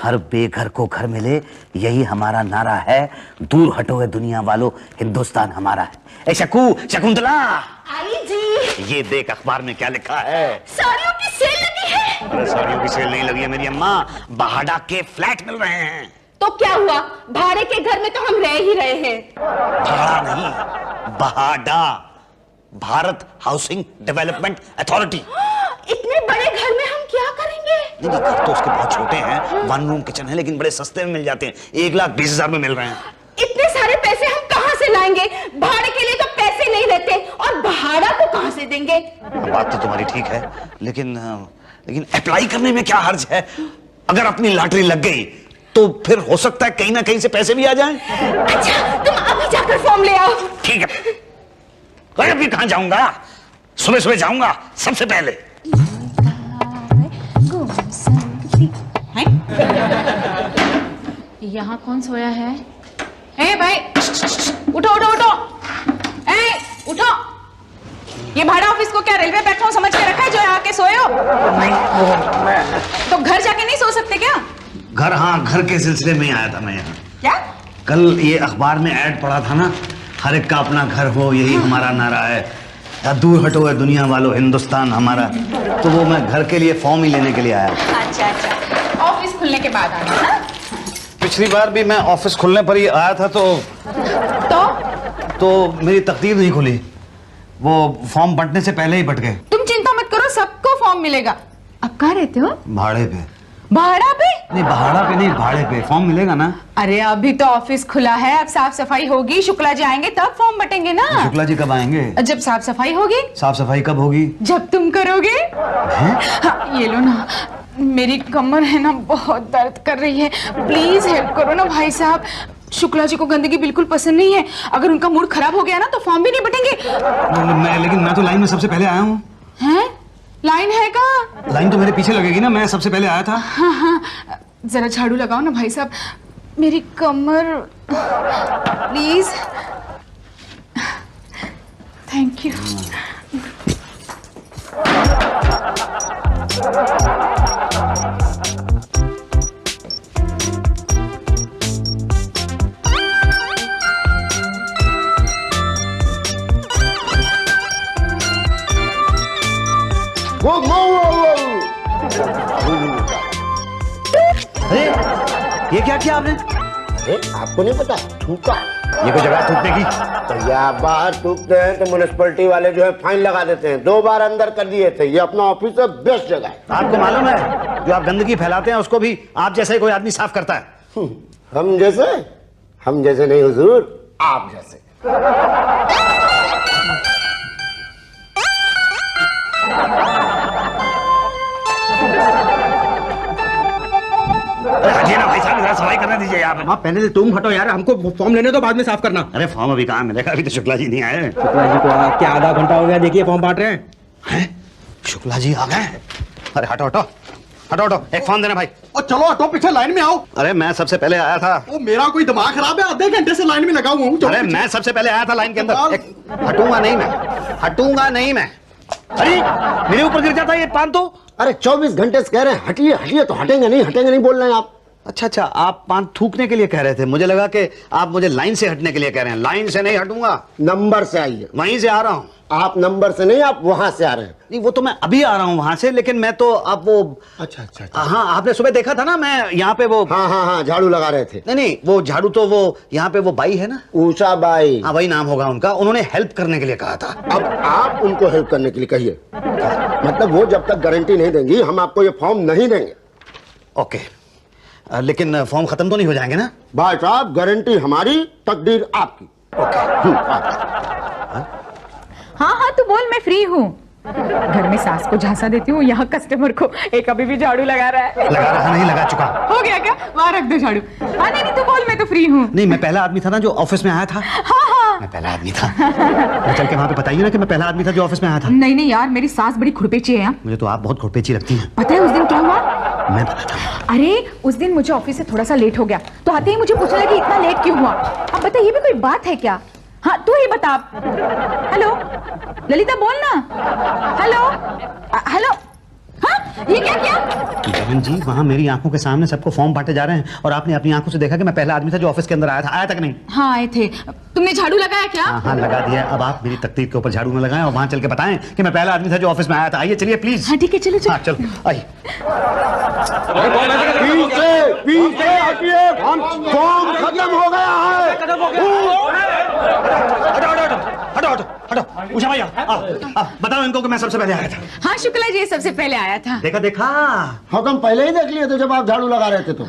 हर बेघर को घर मिले, यही हमारा नारा है। दूर हटो है दुनिया वालों, हिंदुस्तान हमारा है। ए शकुंतला आई जी, ये देख अखबार में क्या लिखा है। साड़ियों की सेल लगी है। अरे साड़ियों की सेल नहीं लगी है मेरी अम्मा, बहाड़ा के फ्लैट मिल रहे हैं। तो क्या हुआ, भाड़े के घर में तो हम रह ही रहे हैं। भाड़ा नहीं, बहाड़ा, भारत हाउसिंग डेवलपमेंट अथॉरिटी। इतने बड़े घर में हम क्या करेंगे? नहीं, घर तो उसके बहुत छोटे हैं, 1 रूम किचन है, लेकिन बड़े सस्ते में मिल जाते हैं, 1,20,000 में मिल रहे हैं। इतने सारे पैसे हम कहां से लाएंगे? भाड़े के लिए तो पैसे नहीं रहते, और भाड़ा को कहां से देंगे? बात तो तुम्हारी ठीक है, लेकिन अप्लाई करने में क्या हर्ज है? अगर अपनी लॉटरी लग गई तो फिर हो सकता है कहीं ना कहीं से पैसे भी आ जाएं। अच्छा, तुम अभी जाकर फॉर्म ले आओ। ठीक है। अभी कहां जाऊंगा? सुबह सुबह जाऊंगा सबसे पहले। यहाँ कौन सोया है? ए भाई, उठो उठो उठो, ए उठो। ये भाड़ा ऑफिस को क्या रेलवे प्लेटफॉर्म समझ के रखा है जो यहाँ के सोए हो? तो घर जाके नहीं सो सकते क्या? घर, हाँ, घर के सिलसिले में आया था मैं यहाँ। क्या? कल ये अखबार में ऐड पढ़ा था ना, हर एक का अपना घर हो, यही हमारा नारा है। या दूर हटो है दुनिया वालों, हिंदुस्तान हमारा। तो वो मैं घर के लिए फॉर्म ही लेने के लिए आया। अच्छा अच्छा, ऑफिस खुलने के बाद आना ना? पिछली बार भी मैं ऑफिस खुलने पर ही आया था तो मेरी तकदीर नहीं खुली, वो फॉर्म बंटने से पहले ही बट गए। तुम चिंता मत करो, सबको फॉर्म मिलेगा। अब कहाँ रहते हो? भाड़े पे। भाड़ा पे? नहीं, भाड़ा पे नहीं, भाड़े पे। फॉर्म मिलेगा ना? अरे अभी तो ऑफिस खुला है, अब साफ सफाई होगी, शुक्ला जी आएंगे तब फॉर्म बटेंगे ना। शुक्ला जी कब आएंगे? जब साफ सफाई होगी। साफ सफाई कब होगी? जब तुम करोगे। हाँ, ये लो ना, मेरी कमर है ना बहुत दर्द कर रही है, प्लीज हेल्प करो ना भाई साहब। शुक्ला जी को गंदगी बिल्कुल पसंद नहीं है, अगर उनका मूड खराब हो गया ना तो फॉर्म भी नहीं बटेंगे। लेकिन मैं तो लाइन में सबसे पहले आया हूँ। हैं? लाइन है कहाँ? लाइन तो मेरे पीछे लगेगी ना, मैं सबसे पहले आया था। हाँ हाँ, जरा झाड़ू लगाओ ना भाई साहब, मेरी कमर, प्लीज। Thank you. अरे ये क्या किया आपने? अरे आपको नहीं पता, थूका। ये कोई जगह थूकने की? तो या बाहर थूकते हैं तो म्युनिसिपैलिटी वाले जो है फाइन लगा देते हैं। 2 बार अंदर कर दिए थे। ये अपना ऑफिस है, बेस्ट जगह है। आपको मालूम है जो आप गंदगी फैलाते हैं उसको भी आप जैसे कोई आदमी साफ करता है। हम जैसे नहीं हुजूर, आप जैसे। हटिए ना भाई साहब, इधर सफाई करने दीजिए आप। पहले से तुम हटो यार, हमको फॉर्म लेने दो, बाद में साफ करना। अरे फॉर्म अभी कहाँ मिलेगा, अभी तो शुक्ला जी नहीं आए। शुक्ला जी को क्या आधा घंटा हो गया, देखिए फॉर्म बांट रहे हैं। शुक्ला जी आ गए? अरे हटो हटो हटो हटो, एक फॉर्म देना भाई। और चलो हटो, पीछे लाइन में आओ। अरे मैं सबसे पहले आया था। ओ मेरा कोई दिमाग खराब है, आधे घंटे से लाइन में लगा हुआ हूँ। अरे मैं सबसे पहले आया था लाइन के अंदर। हटूंगा नहीं मैं, हटूंगा नहीं मैं। अरे मेरे ऊपर गिर जाता ये पान तो। अरे 24 घंटे से कह रहे हैं हटिए हटिए, तो हटेंगे नहीं बोल रहे हैं आप। अच्छा अच्छा, आप पान थूकने के लिए कह रहे थे, मुझे लगा कि आप मुझे लाइन से हटने के लिए कह रहे हैं। लाइन से नहीं हटूंगा, नंबर से आइए। वहीं से आ रहा हूँ। आप नंबर से नहीं, आप वहां से आ रहे हैं। नहीं, वो तो मैं अभी आ रहा हूँ वहां से, लेकिन मैं तो अब वो। अच्छा अच्छा, हाँ, आपने सुबह देखा था ना, मैं यहाँ पे वो। हाँ, झाड़ू लगा रहे थे। नहीं, वो झाड़ू तो वो यहाँ पे वो बाई है ना, ऊषा बाई। हाँ वही नाम होगा उनका। उन्होंने हेल्प करने के लिए कहा था। अब आप उनको हेल्प करने के लिए कहिए, मतलब वो जब तक गारंटी नहीं देंगी हम आपको ये फॉर्म नहीं देंगे। ओके, लेकिन फॉर्म खत्म तो नहीं हो जाएंगे ना? भाई साहब, गारंटी हमारी, तकदीर आपकी। हाँ हाँ, तू बोल, मैं फ्री हूँ। घर में सास को झांसा देती हूँ, यहाँ कस्टमर को एक अभी भी झाड़ू लगा रहा है। लगा रहा नहीं, लगा चुका। हो गया क्या? वहाँ रख दो झाड़ू। हाँ नहीं तू बोल, मैं तो फ्री हूँ। नहीं, मैं पहला आदमी था ना जो ऑफिस में आया था। हाँ, मैं पहला आदमी था। मैं चल के वहाँ पे बताइए ना कि मैं पहला आदमी था जो ऑफिस में आया था। नहीं यार, मेरी सास बड़ी खुरपेची है। मुझे तो आप बहुत खुरपेची लगती हैं। पता है उस दिन क्या हुआ? मैं बताता हूँ। अरे उस दिन मुझे ऑफिस से थोड़ा सा लेट हो गया, तो आते ही मुझे पूछने लगी इतना लेट क्यों हुआ। अब बता, ये भी कोई बात है क्या? हाँ तू ही बता। हेलो ललिता, बोल ना। Hello hello. हाँ ये क्या किया? जगन जी, वहाँ मेरी आंखों के सामने सबको फॉर्म बांटे जा रहे हैं और आपने अपनी आंखों से देखा कि मैं पहला आदमी था जो ऑफिस के अंदर आया था। आया तक नहीं? हाँ आए थे। तुमने झाड़ू लगाया क्या? हाँ लगा दिया। अब आप मेरी तकदीर के ऊपर झाड़ू में लगाएं और वहाँ चल के बताएं कि मैं पहला आदमी था जो ऑफिस में आया था। आइए चलिए प्लीज। हाँ ठीक है, चलो हाँ चलो आइए। पीछे हटिए, फॉर्म खत्म हो गया है। हटो उषा भैया, बताओ इनको कि मैं सबसे पहले आया था। हाँ शुक्ला जी सबसे पहले आया था। देखा। हाँ तुम पहले ही देख लिए थे जब आप झाड़ू लगा रहे थे तो।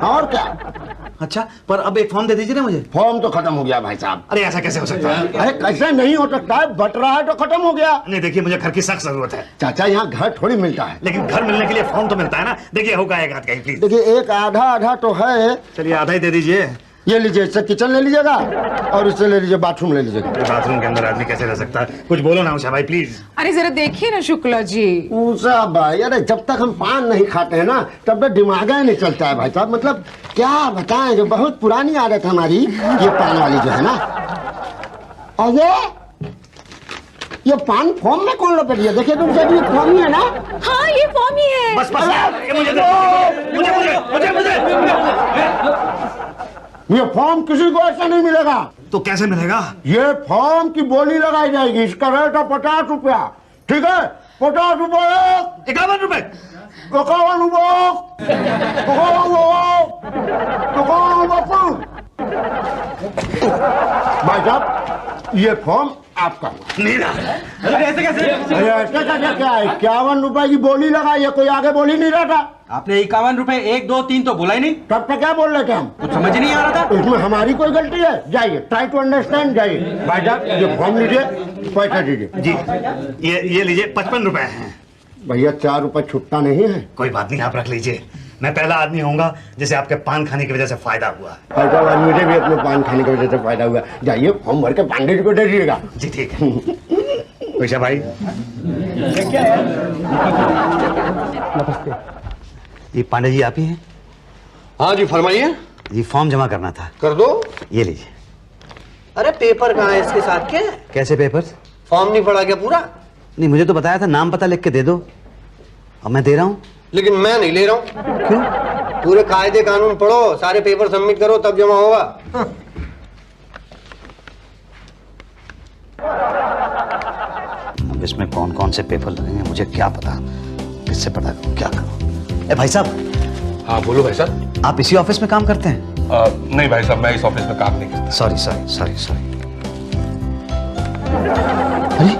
और क्या? अच्छा, पर अब एक फॉर्म दे दीजिए ना मुझे। फॉर्म तो खत्म हो गया भाई साहब। अरे ऐसा कैसे हो सकता है? अरे कैसे नहीं हो सकता है, बट रहा है तो खत्म हो गया। नहीं देखिए, मुझे घर की सख्त जरूरत है। चाचा यहाँ घर थोड़ी मिलता है। लेकिन घर मिलने के लिए फॉर्म तो मिलता है ना। देखिए होगा एक हाथ का ही प्लीज। देखिए एक आधा आधा तो है। चलिए आधा ही दे दीजिए। ये लीजिए, इससे किचन ले लीजिएगा और इससे ले लीजिए बाथरूम ले लीजिएगा। बाथरूम के अंदर आदमी कैसे रह सकता है? कुछ बोलो ना उषा भाई प्लीज। अरे जरा देखिए ना शुक्ला जी। उषा भाई, अरे जब तक हम पान नहीं खाते हैं ना तब तक दिमाग ही नहीं चलता है भाई साहब। मतलब क्या बताएं, जो बहुत पुरानी आदत हमारी ये पान वाली जो है ना। और ये पान फॉर्म में कौन लपेट दिया? देखिए तुम सभी फॉर्म ही है ना। हाँ ये फॉर्म ही है। बस ये मुझे ये फॉर्म किसी को ऐसा नहीं मिलेगा। तो कैसे मिलेगा? ये फॉर्म की बोली लगाई जाएगी। इसका रेट है 50 रुपया। ठीक है, 50 रुपये। 51 रुपए। 51 रुपये। भाई साहब ये फॉर्म आपका हुआ। नहीं ना। अरे ऐसे कैसे? अरे ऐसा क्या है? 51 रुपए की बोली लगाई है, कोई आगे बोली नहीं रहा था। आपने 51 रुपए 1 2 3 तो बोला ही नहीं। तब तक क्या बोल रहे थे हम? कुछ समझ ही नहीं आ रहा था। इसमें हमारी कोई गलती है? जाइए, ट्राई टू अंडरस्टैंड। जाइए भाई साहब, ये फॉर्म लीजिए, पैसा दीजिए। जी ये लीजिए 55 रुपए हैं। भैया 4 रुपए छुट्टा नहीं है। कोई बात नहीं, आप रख लीजिए। मैं पहला आदमी होऊंगा जिसे आपके पान खाने की वजह से फायदा हुआ। भाई साहब मुझे भी अपने पान खाने की वजह से फायदा हुआ। जाइए फॉर्म भर के पांडे जी को दे दीजिएगा। जी ठीक है। उषा भाई ये पांडे जी आप ही हैं? हाँ जी फरमाइए। ये फॉर्म जमा करना था। कर दो। ये लीजिए। अरे पेपर कहाँ है इसके साथ के? कैसे पेपर्स? फॉर्म नहीं पढ़ा क्या पूरा? नहीं, मुझे तो बताया था नाम पता लिख के दे दो। अब मैं दे रहा हूँ। लेकिन मैं नहीं ले रहा हूँ। क्यों? पूरे कायदे कानून पढ़ो, सारे पेपर सबमिट करो तब जमा होगा। अब इसमें कौन कौन से पेपर लगेंगे मुझे क्या पता। किससे पता करूं, क्या करूं? भाई साहब। हाँ बोलो भाई साहब। आप इसी ऑफिस में काम करते हैं? नहीं भाई साहब, मैं इस ऑफिस में काम नहीं करता। सॉरी। अरे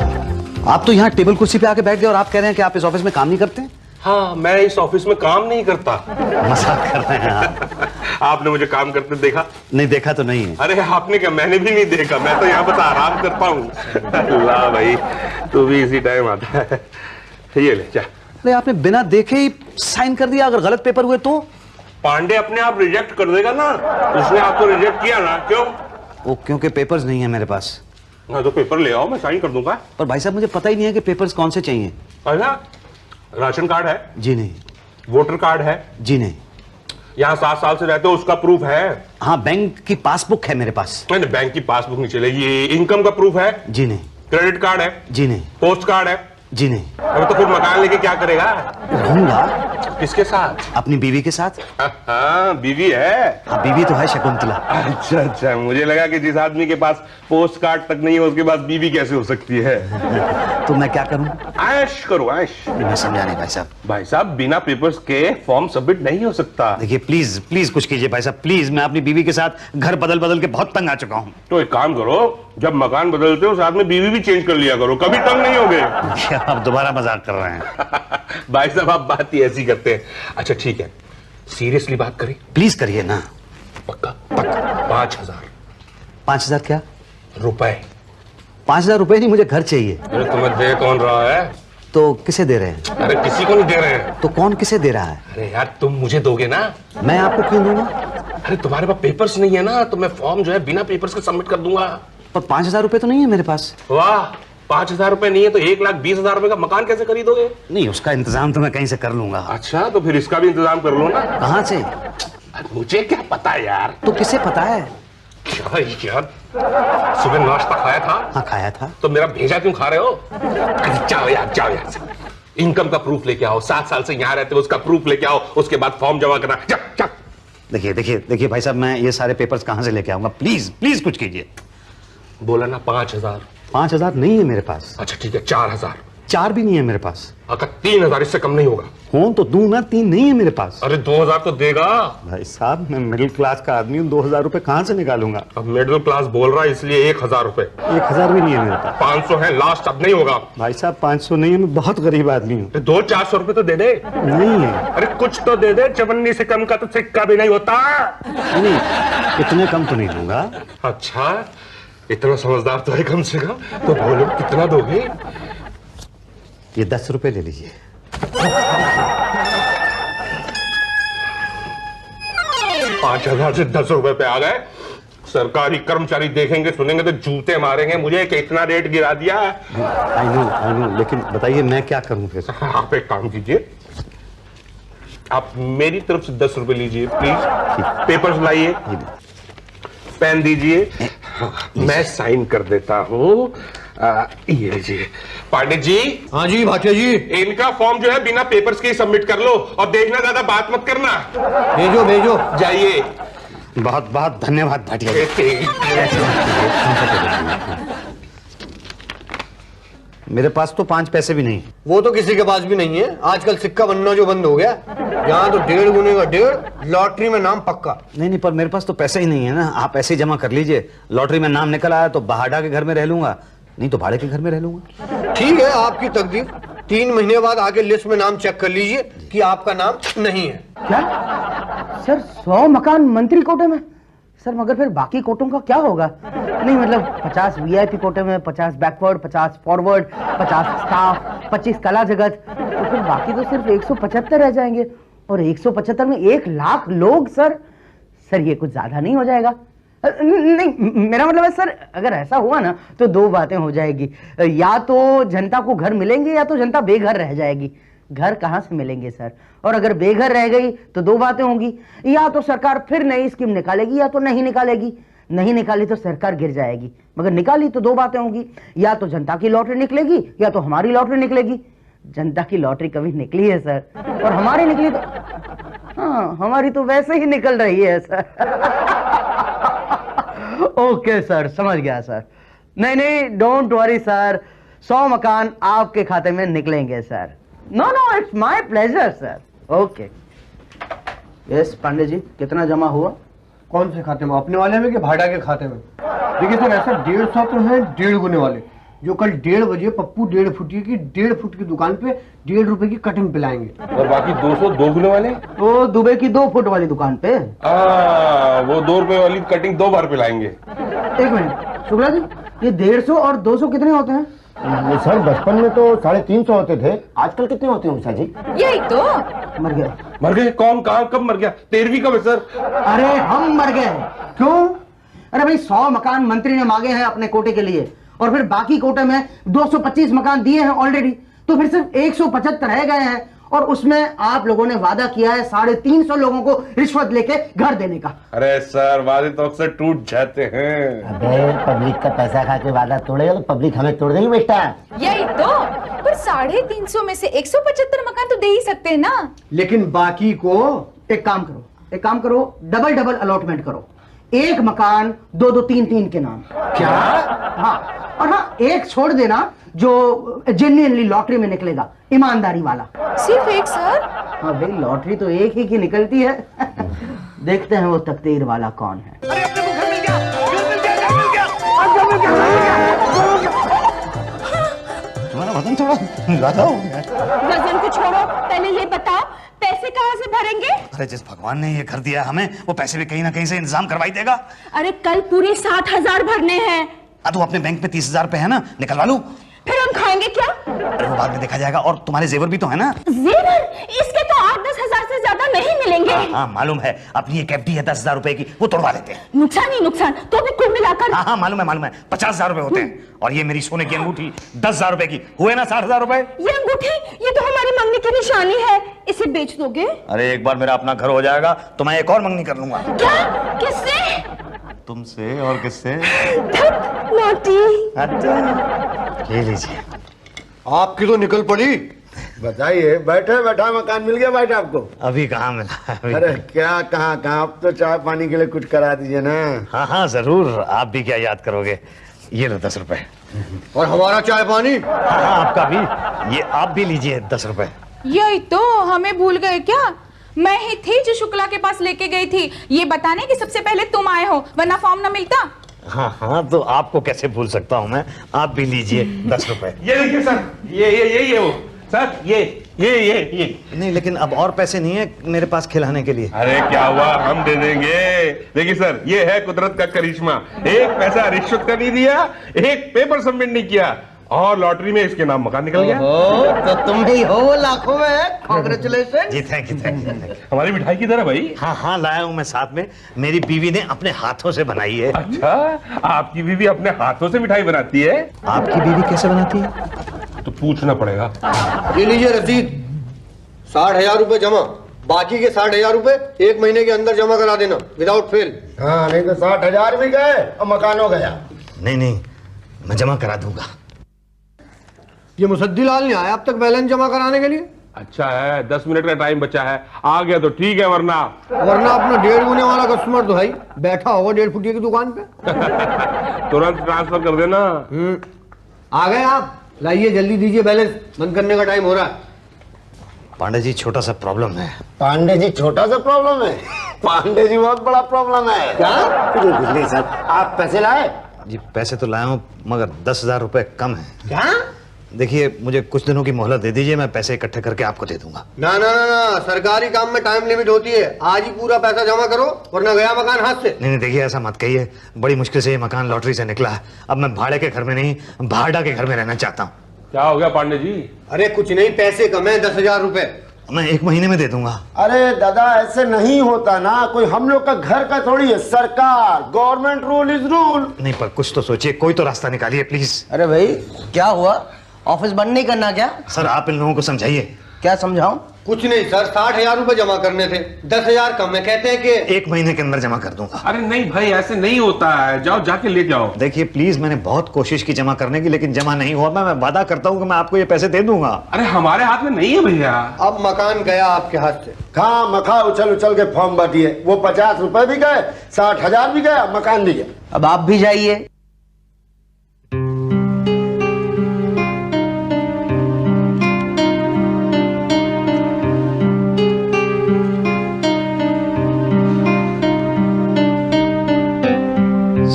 आप तो यहाँ टेबल कुर्सी पे आके बैठ गए और आप कह रहे हैं कि आप इस ऑफिस में काम नहीं करते हैं? हाँ, मैं इस ऑफिस में काम नहीं करता। मजाक कर रहे हैं आप। आपने मुझे काम करते देखा? नहीं देखा तो नहीं है। अरे आपने क्या? मैंने भी नहीं देखा। मैं तो यहाँ बस आराम करता हूँ। अल्लाह भाई, तू भी इसी टाइम आता है। ये ले जा। अरे आपने बिना देखे ही साइन कर दिया। अगर गलत पेपर हुए तो? पांडे अपने आप रिजेक्ट कर देगा ना। उसने आपको रिजेक्ट किया ना। क्यों? वो क्योंकि पेपर्स नहीं है मेरे पास। हाँ तो पेपर ले आओ, मैं साइन कर दूंगा। पर भाई साहब मुझे पता ही नहीं है कि पेपर्स कौन से चाहिए। अच्छा, राशन कार्ड है? जी नहीं। वोटर कार्ड है? जी नहीं। यहाँ 7 साल से रहते हो उसका प्रूफ है? हाँ, बैंक की पासबुक है मेरे पास। नहीं, बैंक की पासबुक नहीं चलेगी। ये इनकम का प्रूफ है? जी नहीं। क्रेडिट कार्ड है? जी नहीं। पोस्ट कार्ड है? जी नहीं। अरे तो फिर मकान लेके क्या करेगा? रहूंगा। किसके साथ? अपनी बीवी के साथ। हाँ, बीवी है? हाँ, बीवी तो है शकुंतला। अच्छा, मुझे लगा कि जिस आदमी के पास पोस्ट कार्ड तक नहीं है उसके पास बीवी कैसे हो सकती है। तो मैं क्या करूं? ऐश करो ऐश। मैं समझा नहीं भाई साहब। भाई साहब बिना पेपर्स के फॉर्म सबमिट नहीं हो सकता। देखिए प्लीज कुछ कीजिए भाई साहब, प्लीज। मैं अपनी बीवी के साथ घर बदल के बहुत तंग आ चुका हूँ। तो एक काम करो, जब मकान बदलते हो साथ में बीवी भी चेंज कर लिया करो, कभी तंग नहीं होगे। क्या आप दोबारा मजाक कर रहे हैं? भाई साहब आप बात ही ऐसी करते हैं। अच्छा ठीक है, सीरियसली बात करें? प्लीज करिए ना। पक्का? पक्का। 5000। 5000 क्या? रुपए। 5000 रुपए नहीं, मुझे घर चाहिए। अरे तुम्हें दे कौन रहा है? तो किसे दे रहे हैं? अरे किसी को नहीं दे रहे हैं। तो कौन किसे दे रहा है? अरे यार तुम मुझे दोगे ना? मैं आपको क्यों दूंगा? अरे तुम्हारे पास पेपर्स नहीं है ना, तो मैं फॉर्म जो है बिना पेपर्स के सबमिट कर दूंगा। पर 5000 रुपए तो नहीं है मेरे पास। वाह, 5000 रुपए नहीं है तो 1,20,000 रुपए का मकान कैसे खरीदोगे? नहीं, उसका इंतजाम तो मैं कहीं से कर लूंगा। अच्छा, तो फिर इसका भी इंतजाम कर लो ना। कहाँ से? मुझे क्या पता यार। तो किसे पता है? क्या यार, सुबह नाश्ता खाया था? हाँ खाया था। तो मेरा भेजा क्यों खा रहे हो? अरे जाओ यार, जाओ यार। इनकम का प्रूफ लेके आओ, 7 साल से यहाँ रहते हो उसका प्रूफ लेके आओ, उसके बाद फॉर्म जमा करना। जा। देखिए देखिए देखिए भाई साहब, मैं ये सारे पेपर्स कहाँ से लेके आऊंगा? प्लीज प्लीज कुछ कीजिए। बोला ना 5000। 5000 नहीं है मेरे पास। अच्छा ठीक है, 4000। 4 भी नहीं है मेरे पास। अगर 3000 इससे कम नहीं होगा। हो तो दूं ना, 3 नहीं है मेरे पास। अरे 2000 तो देगा। भाई साहब मैं मिडिल क्लास का आदमी हूँ, 2000 रुपए कहाँ से निकालूंगा? अब मिडिल क्लास बोल रहा है इसलिए 1000 रुपए। 1000 भी नहीं है मेरे पास। 500 है लास्ट, अब नहीं होगा। भाई साहब 500 नहीं है, मैं बहुत गरीब आदमी हूँ। 200-400 रुपए तो दे दे। नहीं है। अरे कुछ तो दे दे, 54 से कम का तो सिक्का भी नहीं होता। नहीं, इतने कम तो नहीं दूंगा। अच्छा इतना समझदार तो है कम से कम, तो बोलो कितना दोगे? ये 10 रुपए ले लीजिए। 5000 से 10 रुपए पे आ गए। सरकारी कर्मचारी देखेंगे सुनेंगे तो जूते मारेंगे मुझे कि इतना रेट गिरा दिया। आई नो, लेकिन बताइए मैं क्या करूं फिर? आप एक काम कीजिए, आप मेरी तरफ से 10 रुपए लीजिए प्लीज। पेपर्स लाइए, पेन दीजिए, मैं साइन कर देता हूँ। ये लीजिए। पांडे जी। हाँ जी भाटिया जी। इनका फॉर्म जो है बिना पेपर्स के ही सबमिट कर लो, और देखना ज्यादा बात मत करना। भेजो। जाइए। बहुत बहुत धन्यवाद भाटिया जी। मेरे पास तो 5 पैसे भी नहीं। वो तो किसी के पास भी नहीं है, आजकल सिक्का बनना जो बंद हो गया। यहाँ तो 1.5 गुने का 1.5, लॉटरी में नाम पक्का। नहीं, पर मेरे पास तो पैसे ही नहीं है ना। आप ऐसे ही जमा कर लीजिए। लॉटरी में नाम निकल आया तो बहाड़ा के घर में रह लूंगा, नहीं तो भाड़े के घर में रह लूंगा। ठीक है, आपकी तकदीर। 3 महीने बाद आके लिस्ट में नाम चेक कर लीजिए कि आपका नाम नहीं है। क्या सर, 100 मकान मंत्री कोटे में? सर मगर फिर बाकी कोटों का क्या होगा? नहीं मतलब 50 वीआईपी कोटे में, 50 बैकवर्ड, 50 फॉरवर्ड, 50 स्टाफ, 25 कला जगत, तो फिर बाकी तो सिर्फ 175 रह जाएंगे। और 175 में 1 लाख लोग। सर ये कुछ ज्यादा नहीं हो जाएगा? नहीं, मेरा मतलब है सर, अगर ऐसा हुआ ना तो 2 बातें हो जाएगी। या तो जनता को घर मिलेंगे या तो जनता बेघर रह जाएगी। घर कहां से मिलेंगे सर? और अगर बेघर रह गई तो 2 बातें होंगी, या तो सरकार फिर नई स्कीम निकालेगी या तो नहीं निकालेगी। नहीं निकाली तो सरकार गिर जाएगी, मगर निकाली तो 2 बातें होंगी, या तो जनता की लॉटरी निकलेगी या तो हमारी लॉटरी निकलेगी। जनता की लॉटरी कभी निकली है सर? और हमारी निकली तो हाँ, हमारी तो वैसे ही निकल रही है सर। ओके सर, समझ गया सर। नहीं, डोंट वरी सर, 100 मकान आपके खाते में निकलेंगे sir. No, it's my pleasure sir. Okay. Yes Pandey ji, कितना जमा हुआ? कौन से खाते में, अपने वाले में कि भाड़ा के खाते में? देखिए सर, ऐसा 150 तो है 1.5 गुने वाले, जो कल 1:30 बजे पप्पू 1.5 फुटिया की 1.5 फुट की दुकान पे 1.5 रुपए की कटिंग पिलाएंगे। और बाकी 200 2 गुने वाले तो दुबई की 2 फुट वाली दुकान पे वो 2 रुपए वाली कटिंग 2 बार पिलाएंगे। 1 मिनट शुक्ला जी, ये 150 और 200 कितने होते हैं? ये सर बचपन में तो 350 होते थे, आजकल कितने होते हैं उषा जी? यही तो। मर गए? कौन कहाँ कब मर गया? 13वीं कब है सर? अरे हम मर गए। क्यों? अरे भाई 100 मकान मंत्री ने मांगे हैं अपने कोटे के लिए, और फिर बाकी कोटे में 225 मकान दिए हैं ऑलरेडी, तो फिर सिर्फ 175 रह गए हैं। और उसमें आप लोगों ने वादा किया है 350 लोगों को रिश्वत लेके घर देने का। अरे सर, वादे तो अक्सर टूट जाते हैं। अबे पब्लिक का पैसा खा के वादा तोड़ेगा तो पब्लिक हमें तोड़ देगी बेटा। यही तो। पर 350 में से 175 मकान तो दे ही सकते हैं ना। लेकिन बाकी को एक काम करो, डबल अलॉटमेंट करो। 1 मकान 2-2, 3-3 के नाम। क्या? हाँ, और हाँ, एक छोड़ देना जो जेन्युइनली लॉटरी में निकलेगा, ईमानदारी वाला। सिर्फ 1 सर? हाँ भाई, लॉटरी तो एक ही की निकलती है। देखते हैं वो तकदीर वाला कौन है। तुम्हारा वजन थोड़ा ज्यादा हो गया। वजन को छोड़ो, पहले ये बताओ पैसे कहाँ से भरेंगे? अरे जिस भगवान ने ये घर दिया हमें, वो पैसे भी कहीं ना कहीं से इंतजाम करवाई देगा। अरे कल पूरे 60,000 भरने हैं। तू अपने बैंक में 30,000 पे है ना, निकलवा लू। फिर हम खाएंगे क्या? अरे वो बाद में देखा जाएगा। और तुम्हारे जेवर भी तो है ना? जेवर? इसके तो 8-10 हजार से ज्यादा नहीं मिलेंगे। हाँ मालूम है, अपनी एक एफडी है 10,000 रुपए की, वो तोड़वा लेते हैं। नुकसान ही नुकसान, तो भी कुल मिलाकर। हाँ मालूम है 50,000 रुपए होते हैं। और ये मेरी सोने की अंगूठी 10,000 रुपए की, हुए ना 60,000 रुपए। ये अंगूठी, ये तो हमारी मंगनी की निशानी है, इसे बेच दोगे? अरे एक बार मेरा अपना घर हो जाएगा तो मैं एक और मंगनी कर लूंगा। क्या? किससे? तुमसे। और किससे? नोटी। अच्छा, ले लीजिए। आपकी तो निकल पड़ी। बताइए, बैठे बैठा मकान मिल गया भाई आपको? अभी कहाँ मिला अभी। अरे क्या कहाँ कहाँ, अब तो चाय पानी के लिए कुछ करा दीजिए ना। हाँ हाँ जरूर, आप भी क्या याद करोगे। ये लो 10 रुपए। और हमारा चाय पानी? हाँ हाँ आपका भी, ये आप भी लीजिए 10 रुपए। यही तो, हमें भूल गए क्या? मैं ही थी जो शुक्ला के पास लेके गई थी ये बताने कि सबसे पहले तुम आए हो, वरना फॉर्म ना मिलता। हाँ हाँ तो आपको कैसे भूल सकता हूँ मैं, आप भी लीजिए 10 रुपए। ये देखिए सर, ये वो सर, ये नहीं लेकिन अब और पैसे नहीं है मेरे पास खिलाने के लिए। अरे क्या हुआ, हम दे देंगे। देखिए सर, ये है कुदरत का करिश्मा, एक पैसा रिश्वत का नहीं दिया, एक पेपर सबमिट नहीं किया और लॉटरी में इसके नाम मकान निकल गया। तो तुम ही हो लाखों में, कांग्रेचुलेशन। जी थैंक यू थैंक यू। हमारी मिठाई की तरह भाई। हाँ हाँ लाया हूँ मैं साथ में, मेरी बीवी ने अपने हाथों से बनाई है। अच्छा, आपकी बीवी अपने हाथों से मिठाई बनाती है? आपकी बीवी कैसे बनाती है? तो पूछना पड़ेगा। ये लीजिए रसीद, 60,000 रुपए जमा, बाकी के 60,000 रुपए 1 महीने के अंदर जमा करा देना विदाउट फेल। हाँ, नहीं तो 60,000 भी गए और मकान हो गया। नहीं नहीं मैं जमा करा दूंगा। ये मुसद्दी लाल नहीं आया अब तक बैलेंस जमा कराने के लिए? अच्छा है, 10 मिनट का टाइम बचा है, आ गया तो ठीक है, वरना अपना 1.5 गुने वाला कस्टमर तो भाई बैठा होगा 1.5 फुटिया की दुकान पे। तुरंत ट्रांसफर कर देना। आ गए आप, लाइए जल्दी दीजिए, बैलेंस बंद करने का टाइम हो रहा है। पांडे जी छोटा सा प्रॉब्लम है। पांडे जी छोटा सा प्रॉब्लम है? पांडे जी बहुत बड़ा प्रॉब्लम है। क्या? कुछ नहीं सर, आप पैसे लाए? जी पैसे तो लाया हूँ मगर 10,000 रुपए कम है। क्या? देखिए मुझे कुछ दिनों की मोहलत दे दीजिए, मैं पैसे इकट्ठे करके आपको दे दूंगा। ना ना ना ना, सरकारी काम में टाइम लिमिट होती है, आज ही पूरा पैसा जमा करो वरना गया मकान हाथ से। नहीं नहीं देखिए ऐसा मत कहिए, बड़ी मुश्किल से ये मकान लॉटरी से निकला है, अब मैं भाड़े के घर में नहीं भाड़ा के घर में रहना चाहता हूँ। क्या हो गया पांडे जी? अरे कुछ नहीं, पैसे कम है, 10,000 रुपए। मैं 1 महीने में दे दूंगा। अरे दादा ऐसे नहीं होता ना, कोई हम लोग का घर का थोड़ी है, सरकार, गवर्नमेंट रूल इज रूल। नहीं पर कुछ तो सोचिए, कोई तो रास्ता निकालिए प्लीज। अरे भाई क्या हुआ, ऑफिस बंद नहीं करना क्या? सर आप इन लोगों को समझाइए। क्या समझाऊं? कुछ नहीं सर, 60,000 रुपए जमा करने थे, 10,000 कम है, कहते हैं कि 1 महीने के अंदर जमा कर दूंगा। अरे नहीं भाई, ऐसे नहीं होता है, जाओ जाके ले जाओ। देखिए प्लीज, मैंने बहुत कोशिश की जमा करने की लेकिन जमा नहीं हुआ। मैं वादा करता हूँ कि मैं आपको ये पैसे दे दूंगा। अरे हमारे हाथ में नहीं है भैया। अब मकान गया आपके हाथ से। खा मखा उछल उछल के फॉर्म भरिए, वो 50 रुपए भी गए, 60,000 भी गया, मकान भी गया। अब आप भी जाइए।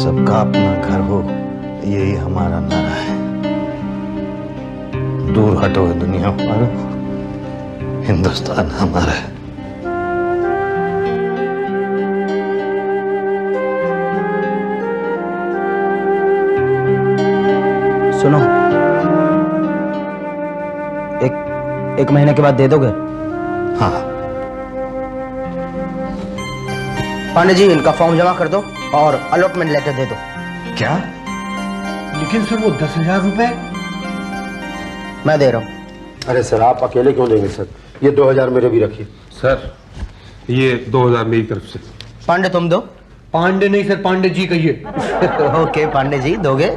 सबका अपना घर हो, यही हमारा नारा है। दूर हटो दुनिया वालों, हिंदुस्तान हमारा है। सुनो, एक महीने के बाद दे दोगे? हाँ पांडे जी इनका फॉर्म जमा कर दो और अलॉटमेंट लेटर दे दो। क्या? लेकिन सर वो 10,000 रुपए मैं दे रहा हूँ। अरे सर आप अकेले क्यों देंगे सर, ये 2,000 मेरे भी रखिए। सर ये 2,000 मेरी तरफ से। पांडे तुम दो। पांडे नहीं सर, पांडे जी कहिए। ओके पांडे जी दोगे?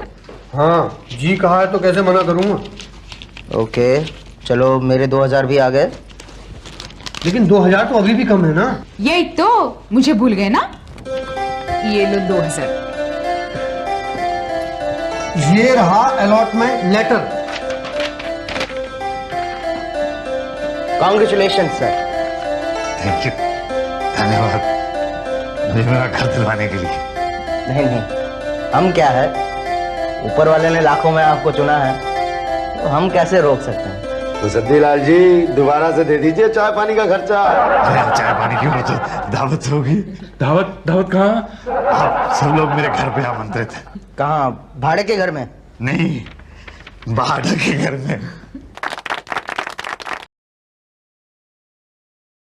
हाँ जी कहा है तो कैसे मना करूंगा। ओके चलो मेरे 2,000 भी आ गए। लेकिन 2,000 तो अभी भी कम है ना। यही तो, मुझे भूल गए ना। ये लो 2,000। ये रहा allotment letter. Congratulation sir. Thank you, धन्यवाद मुझे मेरा घर दिलवाने के लिए। नहीं हम क्या है, ऊपर वाले ने लाखों में आपको चुना है, तो हम कैसे रोक सकते हैं। तो सद्दीलाल जी दोबारा से दे दीजिए चाय पानी का खर्चा। अरे चाय पानी क्यों, तो दावत होगी। दावत कहाँ? आप सब लोग मेरे घर पे आमंत्रित हैं। कहाँ, भाड़े के घर में? नहीं, भाड़ा के घर में।